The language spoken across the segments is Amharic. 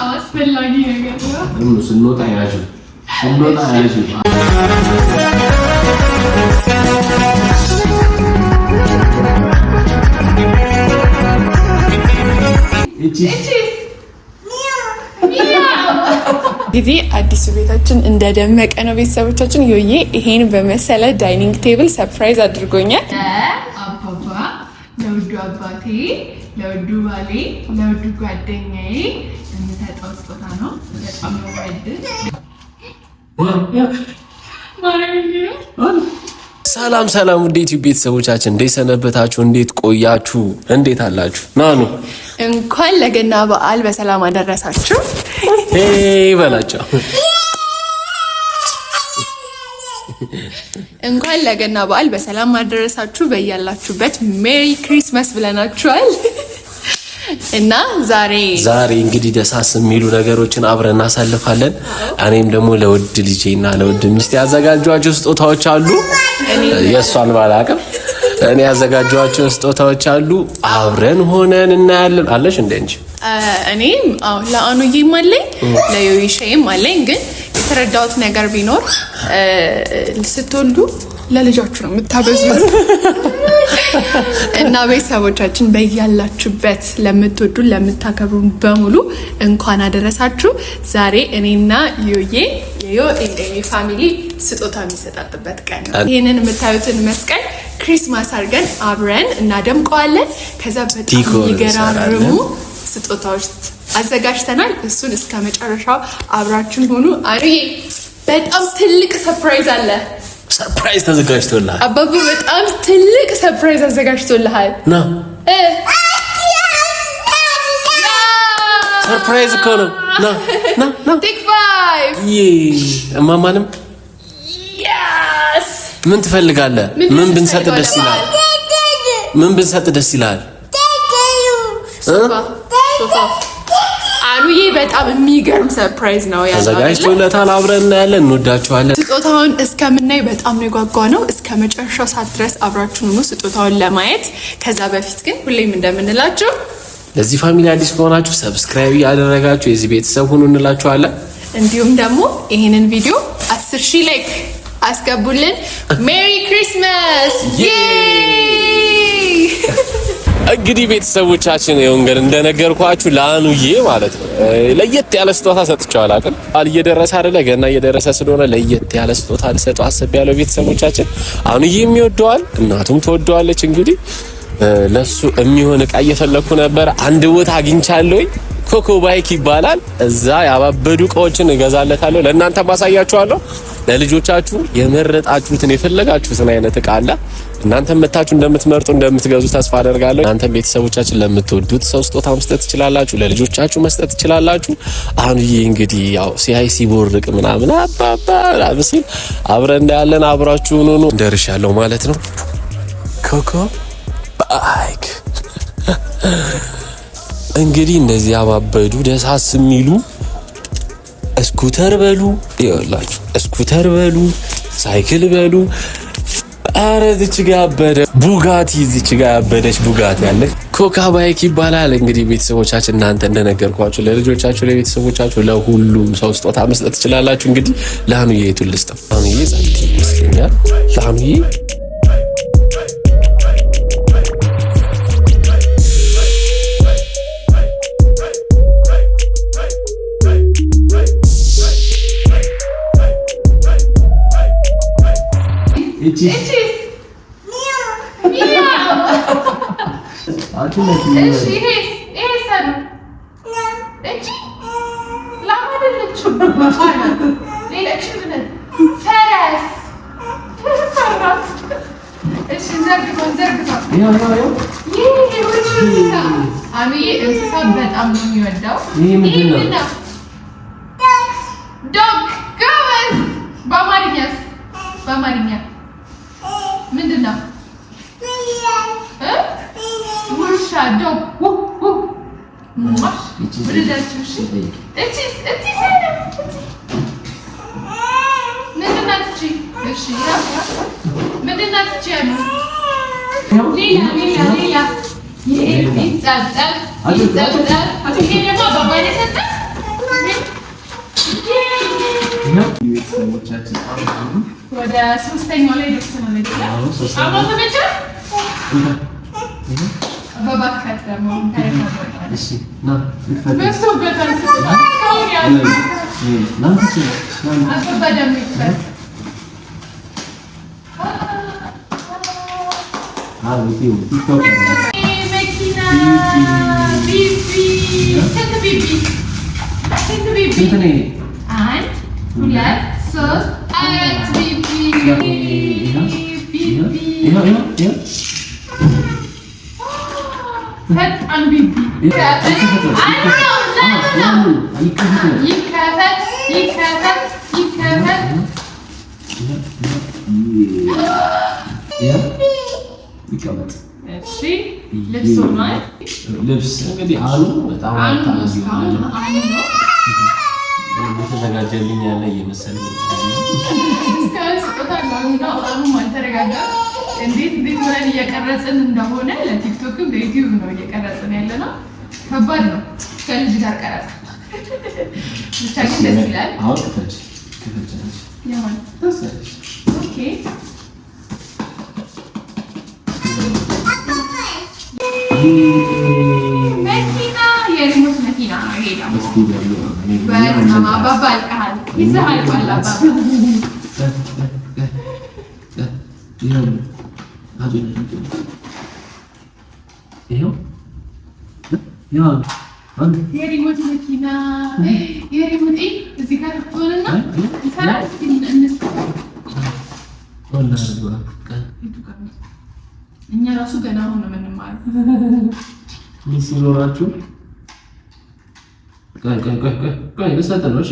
አስፈላጊ ነገር ነው። ስንወጣ ያዥ ጊዜ አዲስ ቤታችን እንደደመቀ ነው። ቤተሰቦቻችን ዮዬ ይሄን በመሰለ ዳይኒንግ ቴብል ሰርፕራይዝ አድርጎኛል። አባባ ለውዱ አባቴ፣ ለውዱ ባሌ፣ ለውዱ ጓደኛዬ የምሰጠው ስጦታ ነው። በጣም ነው ወድድ ሰላም ውድ ዩቲዩብ ቤተሰቦቻችን እንዴት ሰነበታችሁ? እንዴት ቆያችሁ? እንዴት አላችሁ? ናኑ እንኳን ለገና በዓል በሰላም አደረሳችሁ። በላቸው። እንኳን ለገና በዓል በሰላም አደረሳችሁ። በያላችሁበት ሜሪ ክሪስማስ ብለናችኋል። እና ዛሬ እንግዲህ ደሳስ የሚሉ ነገሮችን አብረን እናሳልፋለን። እኔም ደግሞ ለውድ ልጄና ለውድ ሚስቴ ያዘጋጇቸው ስጦታዎች አሉ። የእሷን ባላቅም እኔ ያዘጋጇቸው ስጦታዎች አሉ። አብረን ሆነን እናያለን። አለሽ እንደ እንጂ እኔም ለአኑዬም አለኝ ለዮይሻዬም አለኝ። ግን የተረዳሁት ነገር ቢኖር ስትወልዱ ለልጃችሁ ነው የምታበዙት። እና ቤተሰቦቻችን በያላችሁበት ለምትወዱን ለምታከብሩን በሙሉ እንኳን አደረሳችሁ። ዛሬ እኔና ዮዬ ፋሚሊ ስጦታ የሚሰጣጥበት ቀን ነው። ይህንን የምታዩትን መስቀል ክሪስማስ አድርገን አብረን እናደምቀዋለን። ከዛ በጣም የሚገራርሙ ስጦታዎች አዘጋጅተናል። እሱን እስከ መጨረሻው አብራችን ሆኑ። አኑዬ በጣም ትልቅ ሰርፕራይዝ አለ። ሰርፕራይዝ ተዘጋጅቶልሃል። አባቡ በጣም ትልቅ ሰርፕራይዝ አዘጋጅቶልሃል። ና ሰርፕራይዝ እኮ ነው። ና ቴክ 5 እማማንም ምን ትፈልጋለህ? ምን ብንሰጥ ደስ ይላል? አኑዬ በጣም የሚገርም ሰርፕራይዝ ነው ተዘጋጅቶለታል። አብረን እናያለን። እንወዳችኋለን። ስጦታውን እስከምናይ በጣም ነው የጓጓ ነው። እስከ መጨረሻው ሰዓት ድረስ አብራችሁን ሁኑ ስጦታውን ለማየት። ከዛ በፊት ግን ሁሌም እንደምንላችሁ ለዚህ ፋሚሊ አዲስ ከሆናችሁ ሰብስክራይብ ያደረጋችሁ የዚህ ቤተሰብ ሁኑ እንላችኋለን። እንዲሁም ደግሞ ይሄንን ቪዲዮ 10,000 ላይክ አስገቡልን። ሜሪ ክሪስማስ! እንግዲህ ቤተሰቦቻችን የወንገር እንደነገርኳችሁ ለአኑዬ ማለት ነው ለየት ያለ ስጦታ ሰጥቻለሁ። አቅም እየደረሰ አይደለ? ገና እየደረሰ ስለሆነ ለየት ያለ ስጦታ ልሰጠው አስቤያለሁ። ቤተሰቦቻችን አኑዬ የሚወደዋል፣ እናቱም ትወደዋለች። እንግዲህ ለሱ የሚሆን እቃ እየፈለኩ ነበር። አንድ ቦታ አግኝቻለሁ። ኮኮ ባይክ ይባላል። እዛ ያባበዱ እቃዎችን እገዛለታለሁ። ለእናንተ ማሳያችኋለሁ። ለልጆቻችሁ የመረጣችሁትን የፈለጋችሁትን አይነት እቃ አለ። እናንተ መታችሁ እንደምትመርጡ እንደምትገዙ ተስፋ አደርጋለሁ። እናንተ ቤተሰቦቻችን ለምትወዱት ሰው ስጦታ መስጠት ትችላላችሁ፣ ለልጆቻችሁ መስጠት ትችላላችሁ። አኑዬ እንግዲህ ያው ሲያይ ሲቦርቅ ምናምን አባባ አብሲል አብረን እንዳያለን አብራችሁን ሆኖ ደርሻለሁ ማለት ነው። ኮኮ ባይክ እንግዲህ እንደዚህ ያባበዱ ደሳስ የሚሉ ስኩተር በሉ ይኸውላችሁ፣ ስኩተር በሉ ሳይክል በሉ። አረ እዚች ጋር ያበደ ቡጋቲ፣ እዚች ጋር ያበደች ቡጋቲ ያለች ኮካ ባይክ ይባላል። እንግዲህ ቤተሰቦቻችን እናንተ እንደነገርኳችሁ ለልጆቻችሁ፣ ለቤተሰቦቻችሁ፣ ለሁሉም ሰው ስጦታ መስጠት ትችላላችሁ። እንግዲህ ለአኑዬ የቱን ልስጠው? አኑዬ ዛንቲ ይመስለኛል። ለአኑዬ እንስሳ በጣም ነው የሚወደው። ይሄ ምንድን ነው? ዶግ። ጎበዝ። በአማርኛ ምንድን ነው? ውሻ። ዶግ። ሌላ ወደ ሶስተኛው ላይ ደርሰናል አይደል? አሁን ተመቸ? በባካት ደግሞ ታይታለህ። እሺ ና በስቶ በታንስ ካውን ያለ ና አበባደም ይፈት ቲክቶክ መኪና ቢቢ ስንት ቢቢ አንድ ሁለት ሶስት አራት ቢቢ ፈጣን ቢቢ ይቀመጥ። እሺ ልብስ ሆኗል። ልብስ እንግዲህ አሉ በጣም ተዘጋጀልኝ ያለ እየመሰለኝ እንዴት ብለን እየቀረጽን እንደሆነ ለቲክቶክም ለዩቲዩብ ነው እየቀረጽን ያለ ነው። ከባድ ነው ከልጅ ጋር ቀረጻ ብቻ ግን ደስ ይላል። አሁን ክፈች ያማን ኦኬ መኪና የሪሞት መኪና ሄዳ በጣም አባባ አልቃል ይዘሃል ባላባ የሪሞት መኪና የሪሞት እዚህ ጋር ሆነና ይሰራል። እኛ ራሱ ገና አሁን ነው የምንማረው። ምን ሲኖራችሁ ቆይ ልሰጥ ነው። እሺ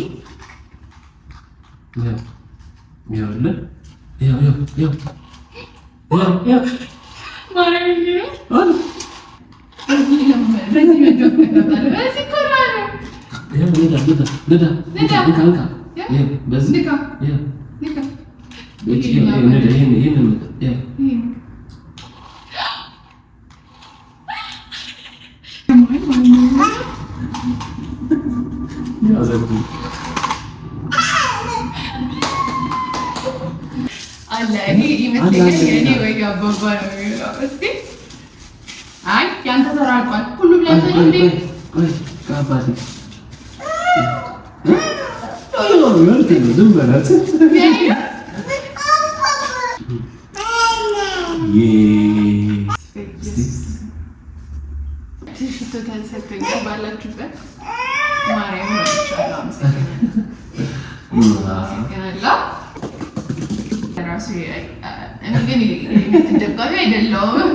ያንተ ተራቋል። ሁሉም ለምን ባላችሁበት ማርያም ነው ግን የምትደባቢ አይደለሁም።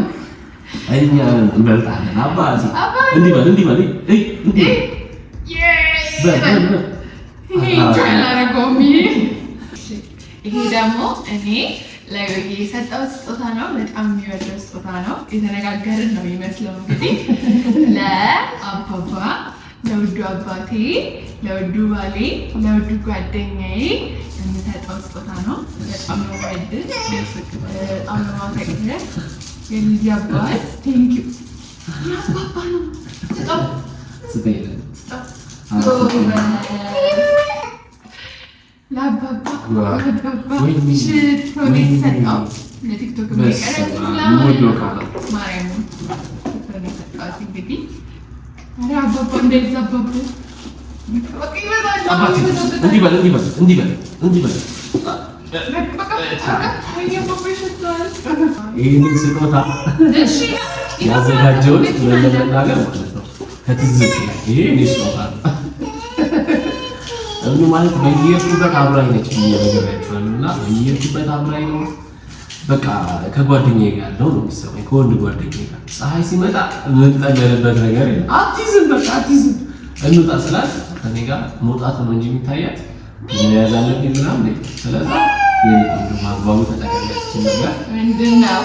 እኛ እንበልጣለን። አባቴ እንዲህ በል ይሄ ደግሞ እኔ ለዮዬ የሰጠው ስጦታ ነው። በጣም የሚወደው ስጦታ ነው። የተነጋገርን ነው የሚመስለው። እንግዲህ ለአባባ፣ ለውዱ አባቴ፣ ለውዱ ባሌ፣ ለውዱ ጓደኛዬ የምሰጠው ስጦታ ነው። በጣም ነው ወድድ በጣም ነው ማፈቅር የልጅ አባት ቴንክ ዩ አባባ ነው። ስጦታ ለአባባ ሽቶ ነው የተሰጠው። ለቲክቶክ የሚቀረጽ ማርያም ሽቶ ነው የሰጠሁት። እንግዲህ ኧረ አባባ እንደዛ አባባ ይህንን ስጦታ ያዘጋጀሁት ለመናገር ማለት ነው ከትዝብት ይሄ እኔ ስጦታ ነው እኑ ማለት በየሄድኩበት አብራኝ ነች እየነገራችኋለሁ እና በየሄድኩበት አብራኝ ነው። በቃ ከጓደኛዬ ጋር ነው የሚሰማኝ ከወንድ ጓደኛዬ ጋር ፀሐይ ሲመጣ የምንጠለልበት ነገር የለም። አትይዝም በቃ አትይዝም እንውጣ ስላት ከኔ ጋር መውጣት ነው እንጂ የሚታያት መያዝ አለብኝ ምናምን። ስለዚህ የኔ ቆንጆ ማግባቡ ተጠቀሚያች ነገር ምንድን ነው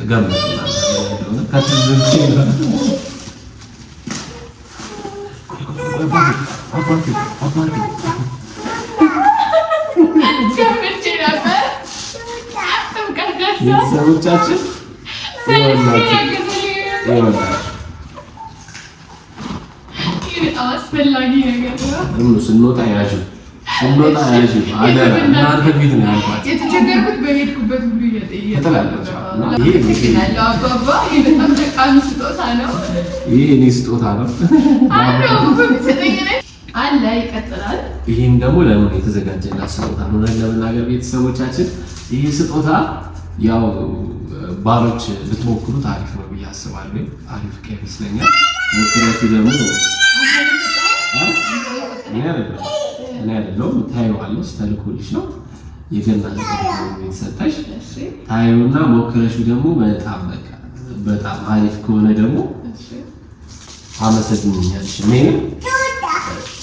ገምቱና እንደሆነ ከትዝብት ይላል አባቴ ቤተሰቦቻችን አስፈላጊ ነገር ነው። ስንወጣ ያዥ እንወጣ ያዥ አደራ እናንተ ፊት ነው ያልኳት። የተቸገርኩት በሄድኩበት ሁሉ እየተላለች አባባ በጣም ጠቃሚ ስጦታ ነው። ይሄ እኔ ስጦታ ነው አለ ይቀጥላል። ይሄም ደግሞ ለምን የተዘጋጀላት ስጦታ ነው ለመናገር ቤተሰቦቻችን፣ ይሄ ስጦታ ያው ባሎች ብትሞክሩት አሪፍ ነው ብዬ አስባለሁ። አሪፍ ይመስለኛል። ሞክራችሁ ደግሞ እኔ አይደለሁም ታይዋለሽ፣ ተልኮልሽ ነው የገና ነገር የተሰጠሽ። ታዩና ሞክረሽው ደግሞ በጣም አሪፍ ከሆነ ደግሞ አመሰግናለሽ። ምን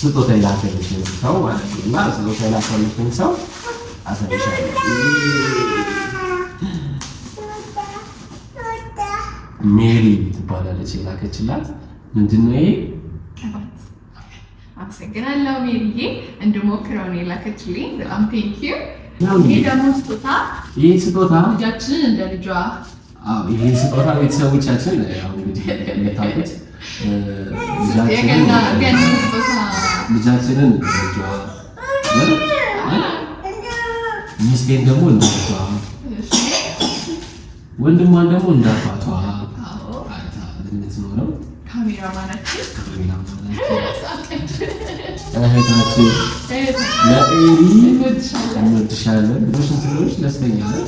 ስጦታ ይላከልሽ ሰው ማለት ነው እና ስጦታ ይላከልሽ ሰው አሰብሻለሁ። ሜሪ ትባላለች የላከችላት። ምንድነው ይሄ? አመሰግናለሁ ሜሪዬ፣ እንድሞክረው ነው የላከችልኝ። በጣም ቴንኪዩ። ይሄ ደግሞ ስጦታ ልጃችንን እንደ ልጇ ይሄ ስጦታ ቤተሰቦቻችን ያው እንግዲህ የምታውቁት ልጃችንን ልጇ ሚስቴን ደግሞ እንደ ልጇ ወንድሟን ደግሞ እንደ አባቷ ነው። ካሜራማናችን እህታችን ለኤሪ እንወድሻለን። ልጆችን ስለሆንሽ ደስተኛ ነን።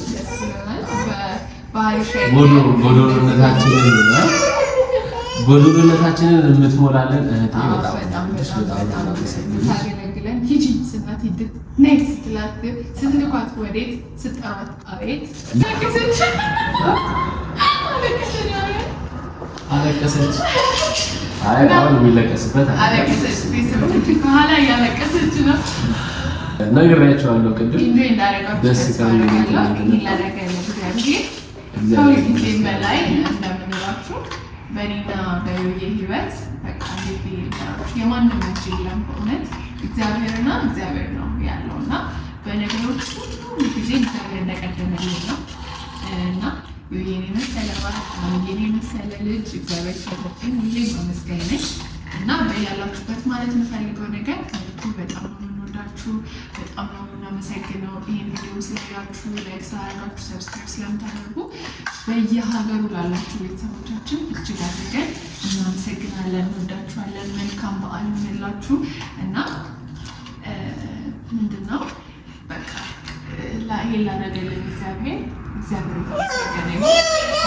ጎዶሎነታችንን የምትሞላለን እህቴ በጣም ታገለግለን። ሂጂ ስናት ሂድት ኔክስት ስትላት ስትልኳት ወዴት ስጠሯት አቤት አለቀሰች። አይ አሁን የሚለቀስበት አለቀሰች። ቤተሰቦች ከኋላ እያለቀሰች ነው። ነግሬያቸዋለሁ ቅድም ደስ ከሁልጊዜም በላይ እንደምንላችሁ በእኔና በዮዬ ህይወት በቃ የማንም እጅ የለም። በእውነት እግዚአብሔርና እግዚአብሔር ነው ያለው እና በነገሮች ሁሉ ጊዜ እግዚአብሔር እንደቀደመልን ነው እና ዮዬን የመሰለ ባል ዮዬን የመሰለ ልጅ እግዚአብሔር ስለሰጠኝ ሁሌም ማመስገን ነኝ እና በያላችሁበት ማለት የምፈልገው ነገር ከልኩ በጣም ነው የምንወዳችሁ፣ በጣም ነው የምናመሰግነው። ይህን ቪዲዮ ስላያችሁ፣ ላይክ ስላደረጋችሁ፣ ሰብስክራይብ ስለምታደርጉ በየሀገሩ ላላችሁ ቤተሰቦቻችን እጅግ አድርገን እናመሰግናለን። እንወዳችኋለን። መልካም በዓል ይሁንላችሁ እና ምንድነው በቃ ይሄን ላደረገልን እግዚአብሔር የተመሰገነ ይሁን።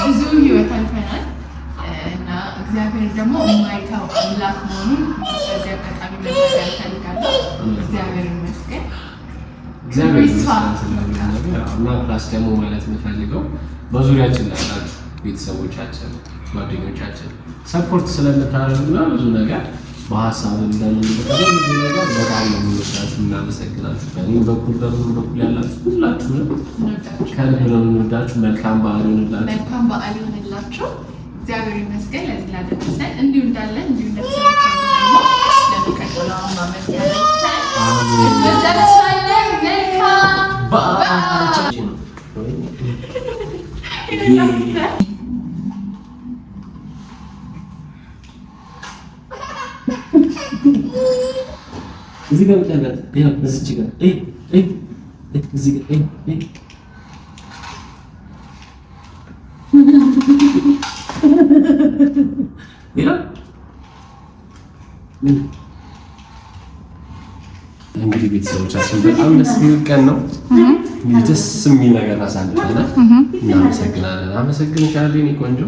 ብዙ ህይወት አልፈናል እና እግዚአብሔር ደግሞ የማይተው አምላክ መሆኑን በዚህ አጋጣሚ መናገር እፈልጋለሁ። እግዚአብሔር ይመስገን። እና ፕላስ ደግሞ ማለት የምፈልገው በዙሪያችን ላላችሁ ቤተሰቦቻችን፣ ጓደኞቻችን ሰፖርት ስለምታደርጉና ብዙ ነገር በሀሳብ እንደምንበቀለው ብዙ ነገር በጣም ነው የምንወዳችሁ፣ እናመሰግናችሁ። በእኔም በኩል በምን በኩል ያላችሁ ሁላችሁንም ከልብ ነው የምንወዳችሁ። መልካም በዓል ይሁንላችሁ። መልካም በዓል ይሁንላችሁ። እግዚአብሔር ይመስገን ለዚህ ላደረሰን። እንዲሁ እንዳለን እንዲሁ እንደተሰማን ደግሞ ለሚቀጥለው ዓመት ያደርሰን። እንወዳችኋለን። መልካም በዓል። እዚህ ጋር ብቻለት ይሄው እዚህ ጋር እዚህ ጋር እንግዲህ ቤተሰቦቻችን በጣም ደስ የሚል ቀን ነው። ደስ የሚል ነገር አሳልፈናል። እናመሰግናለን። አመሰግንሻለሁ የእኔ ቆንጆ።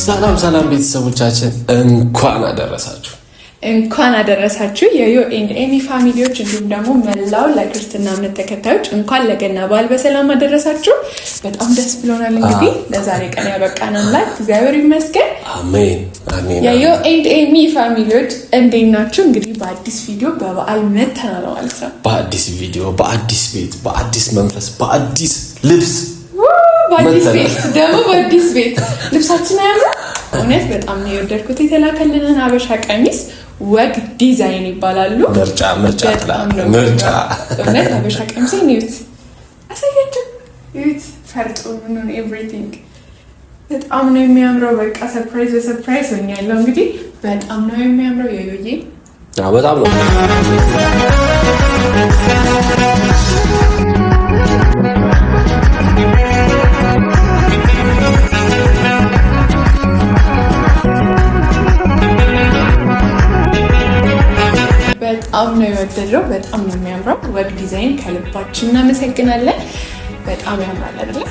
ሰላም ሰላም ቤተሰቦቻችን እንኳን አደረሳችሁ። እንኳን አደረሳችሁ የዮ ኤንድ ኤሚ ፋሚሊዎች፣ እንዲሁም ደግሞ መላው ለክርስትና እምነት ተከታዮች እንኳን ለገና በዓል በሰላም አደረሳችሁ። በጣም ደስ ብሎናል። እንግዲህ ለዛሬ ቀን ያበቃን አምላክ እግዚአብሔር ይመስገን። አሜን አሜን። የዮ ኤንድ ኤሚ ፋሚሊዎች እንዴት ናችሁ? እንግዲህ በአዲስ ቪዲዮ በበዓል መተናል ማለት ነው። በአዲስ ቪዲዮ፣ በአዲስ ቤት፣ በአዲስ መንፈስ፣ በአዲስ ልብስ በአዲስ ቤት ደግሞ በአዲስ ቤት ልብሳችን ያምራል። እውነት በጣም ነው የወደድኩት። የተላከልንን ሀበሻ ቀሚስ ወግ ዲዛይን ይባላሉ። ምርጫ እውነት ሀበሻ ቀሚስ ኒውት አሳያችሁ። ዩት ፈርጡን ኤቭሪቲንግ በጣም ነው የሚያምረው። በቃ ሰርፕራይዝ ሆኛለሁ። እንግዲህ በጣም ነው የሚያምረው የዮዬ በጣም ነው በጣም ነው የወደደው። በጣም ነው የሚያምረው። ወግ ዲዛይን ከልባችን እናመሰግናለን። በጣም ያምራል አይደለ?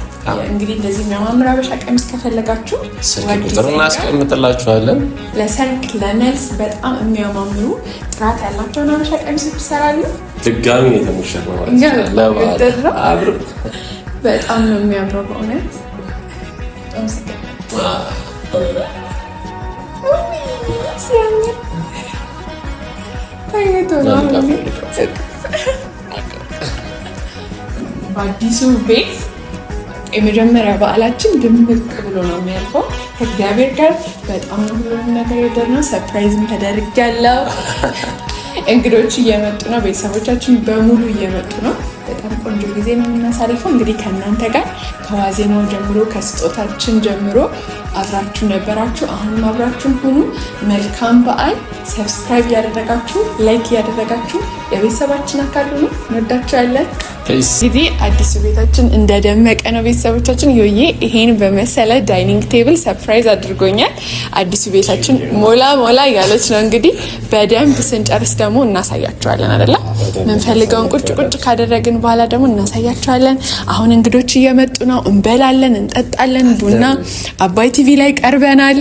እንግዲህ እንደዚህ የሚያማምር አበሻ ቀሚስ ከፈለጋችሁ ስልክ ቁጥር እናስቀምጥላችኋለን። ለሰርግ ለመልስ በጣም የሚያማምሩ ጥራት ያላቸውን አበሻ ቀሚሶች ይሰራሉ። ድጋሚ ነው የተሞሸረው ማለት ነው። በጣም ነው የሚያምረው በእውነት በአዲሱ ቤት የመጀመሪያ በዓላችን ድምቅ ብሎ ነው የሚያልፈው። ከእግዚአብሔር ጋር በጣም ነው ሁሉም ነገር የደረሰው። ሰርፕራይዝም ተደርጊያለሁ። እንግዶች እየመጡ ነው። ቤተሰቦቻችን በሙሉ እየመጡ ነው። በጣም ቆንጆ ጊዜ ነው የምናሳልፈው። እንግዲህ ከእናንተ ጋር ከዋዜማው ጀምሮ ከስጦታችን ጀምሮ አብራችሁ ነበራችሁ። አሁንም አብራችሁን ሁኑ። መልካም በዓል። ሰብስክራይብ እያደረጋችሁ ላይክ እያደረጋችሁ የቤተሰባችን አካል ሁኑ። እንወዳችኋለን። እንግዲህ አዲሱ ቤታችን እንደደመቀ ነው። ቤተሰቦቻችን ዮዬ ይሄን በመሰለ ዳይኒንግ ቴብል ሰርፕራይዝ አድርጎኛል። አዲሱ ቤታችን ሞላ ሞላ እያለች ነው። እንግዲህ በደንብ ስንጨርስ ደግሞ እናሳያችኋለን አይደለ? ምንፈልገውን ቁጭ ቁጭ ካደረግን በኋላ ደግሞ እናሳያችኋለን። አሁን እንግዶች እየመጡ ነው። እንበላለን፣ እንጠጣለን። ቡና አባይ ቲቪ ላይ ቀርበናል።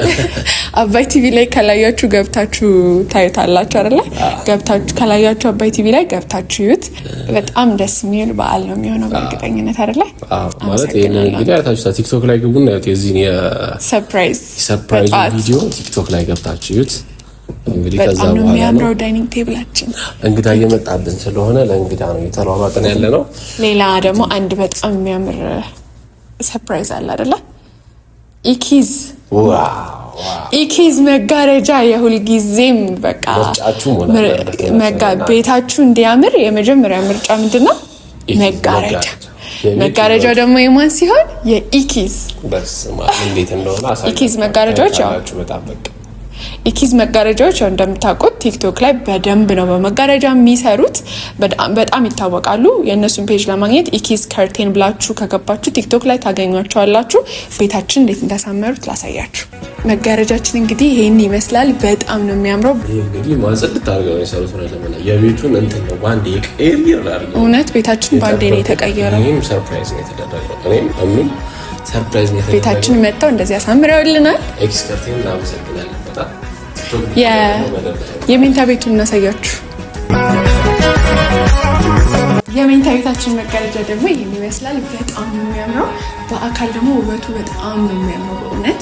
አባይ ቲቪ ላይ ከላያችሁ ገብታችሁ ታዩታላችሁ አይደለ? ገብታችሁ ከላያችሁ አባይ ቲቪ ላይ ገብታችሁ ይዩት። በጣም ደስ የሚል በዓል ነው የሚሆነው በእርግጠኝነት አይደለ? ማለት ይሄን እንግዲህ አይታችሁታ ቲክቶክ ላይ ግቡና የዚህን የሰርፕራይዝ ቪዲዮ ቲክቶክ ላይ ገብታችሁ ይዩት። እንግዲህ ከዛ በኋላ ነው የሚያምረው ዳይኒንግ ቴብላችን። እንግዳ እየመጣብን ስለሆነ ለእንግዳ ነው የተሯሯጥን ያለ ነው። ሌላ ደግሞ አንድ በጣም የሚያምር ሰርፕራይዝ አለ አይደለ? ኢኪዝ መጋረጃ የሁልጊዜም በቃ ቤታችሁ እንዲያምር የመጀመሪያ ምርጫ ምንድነው? መጋረጃ። መጋረጃው ደግሞ የማን ሲሆን የኢኪዝ እንዴት እንደሆነ ኢኪዝ መጋረጃዎች ያው ኢኪዝ መጋረጃዎች ያው እንደምታውቁት ቲክቶክ ላይ በደንብ ነው በመጋረጃ የሚሰሩት። በጣም ይታወቃሉ። የእነሱን ፔጅ ለማግኘት ኢኪዝ ከርቴን ብላችሁ ከገባችሁ ቲክቶክ ላይ ታገኟቸዋላችሁ። ቤታችን እንዴት እንዳሳመሩት ላሳያችሁ። መጋረጃችን እንግዲህ ይሄን ይመስላል። በጣም ነው የሚያምረው። እንግዲህ ማጽድት አድርገው የሰሩት ነው ለምን የቤቱን እንትን ነው ባንዴ ይቀየራል። እውነት ቤታችን ባንዴ ነው የተቀየረው። እኔም ሰርፕራይዝ ነው የተደረገው። እኔም ሰርፕራይዝ ነው። ቤታችን መጣው እንደዚህ አሳምረውልናል። ኤክስ ከርቴን እናመሰግናለን። የመኝታ ቤቱን እናሳያችሁ። የመኝታ ቤታችን መጋረጃ ደግሞ ይህን ይመስላል። በጣም ነው የሚያምረው። በአካል ደግሞ ውበቱ በጣም ነው የሚያምረው። በእውነት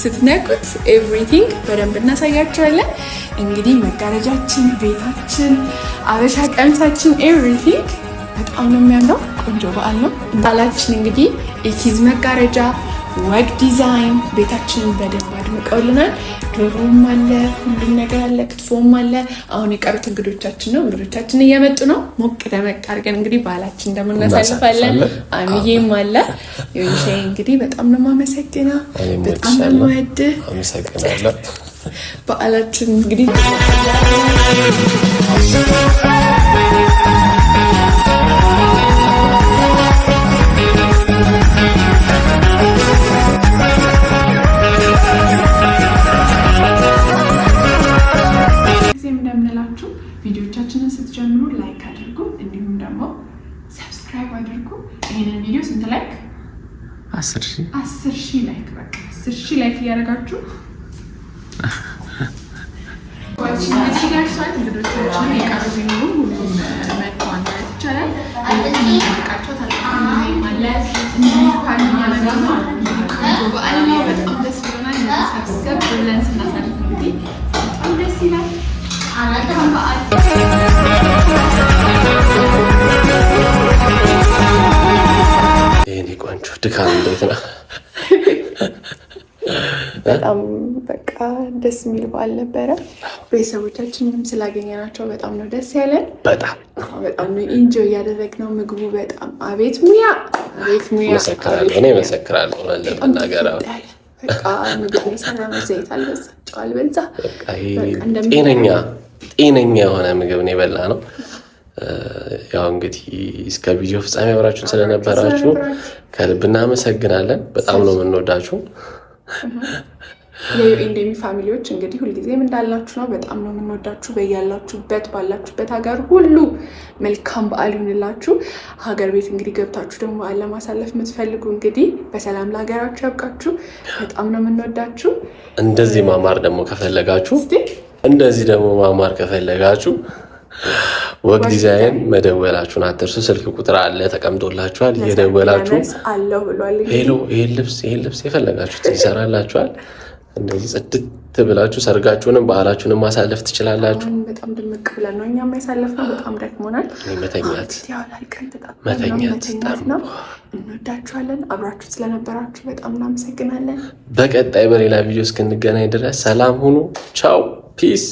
ስትነኩት ኤቭሪቲንግ በደንብ እናሳያችኋለን። እንግዲህ መጋረጃችን፣ ቤታችን፣ አበሻ ቀሚሳችን ኤቭሪቲንግ በጣም ነው የሚያምረው። ቆንጆ በዓል ነው በዓላችን። እንግዲህ ኢኪዝ መጋረጃ፣ ወግ ዲዛይን ቤታችንን በደንብ አድምቀውልናል። ዶሮም አለ፣ ሁሉም ነገር አለ፣ ክትፎም አለ። አሁን የቀሩት እንግዶቻችን ነው። እንግዶቻችን እየመጡ ነው። ሞቅ ደመቅ አድርገን እንግዲህ ባህላችን ደግሞ እናሳልፋለን። አሚዬም አለ። ዮኒሻዬ እንግዲህ በጣም ነው የማመሰግነው። በጣም ነው የምወድህ። አመሰግናለሁ። በዓላችን እንግዲህ ቪዲዮቻችንን ስትጀምሩ ላይክ አድርጉ፣ እንዲሁም ደግሞ ሰብስክራይብ አድርጉ። ይሄንን ቪዲዮ ስንት ላይክ? 10,000 ላይክ። በቃ 10,000 ላይክ እያደረጋችሁ ሲደርሷል እንግዶቻችን የቀሩ ቢኖሩ ሁሉም መጥተዋል ማለት ይቻላል። ቃቸው ታለ በዓል ነው። በጣም ደስ ብሎናል። ሰብሰብ ብለን ስናሳልፍ እንግዲህ በጣም ደስ ይላል። ይሄኔ ቆንጆ ድካም እንዴት ነው? በጣም በቃ ደስ የሚል በዓል ነበረ። ቤተሰቦቻችንም ስላገኘናቸው በጣም ነው ደስ ያለን። በጣም ነው ኢንጆይ እያደረግነው ምግቡ በጣም አቤት ሙያ መሰክራለሁ። እኔ መሰክራለሁ ለመናገር በቃ ምግብ የሰራነው ዘይት አልበዛ፣ ጨው አልበዛ። በቃ ጤነኛ የሆነ ምግብ ነው የበላ ነው። ያው እንግዲህ እስከ ቪዲዮ ፍጻሜ አብራችሁን ስለነበራችሁ ከልብ እናመሰግናለን። በጣም ነው የምንወዳችሁ። የዩኤንዴሚ ፋሚሊዎች እንግዲህ ሁልጊዜም እንዳላችሁ ነው። በጣም ነው የምንወዳችሁ። በያላችሁበት ባላችሁበት ሀገር ሁሉ መልካም በዓል ይሁንላችሁ። ሀገር ቤት እንግዲህ ገብታችሁ ደግሞ በዓል ለማሳለፍ የምትፈልጉ እንግዲህ በሰላም ለሀገራችሁ ያብቃችሁ። በጣም ነው የምንወዳችሁ። እንደዚህ ማማር ደግሞ ከፈለጋችሁ ወግ ዲዛይን መደወላችሁን አትርሱ። ስልክ ቁጥር አለ ተቀምጦላችኋል። እየደወላችሁ ሄሎ ይሄን ልብስ የፈለጋችሁት ይሰራላችኋል። እንደዚህ ጽድት ብላችሁ ሰርጋችሁንም በዓላችሁንም ማሳለፍ ትችላላችሁ። በጣም ድምቅ ብለን ነው እኛም ያሳለፍነው። በጣም ደክሞናል። መተኛት ነው። እንወዳችኋለን። አብራችሁ ስለነበራችሁ በጣም እናመሰግናለን። በቀጣይ በሌላ ቪዲዮ እስክንገናኝ ድረስ ሰላም ሁኑ። ቻው ፒስ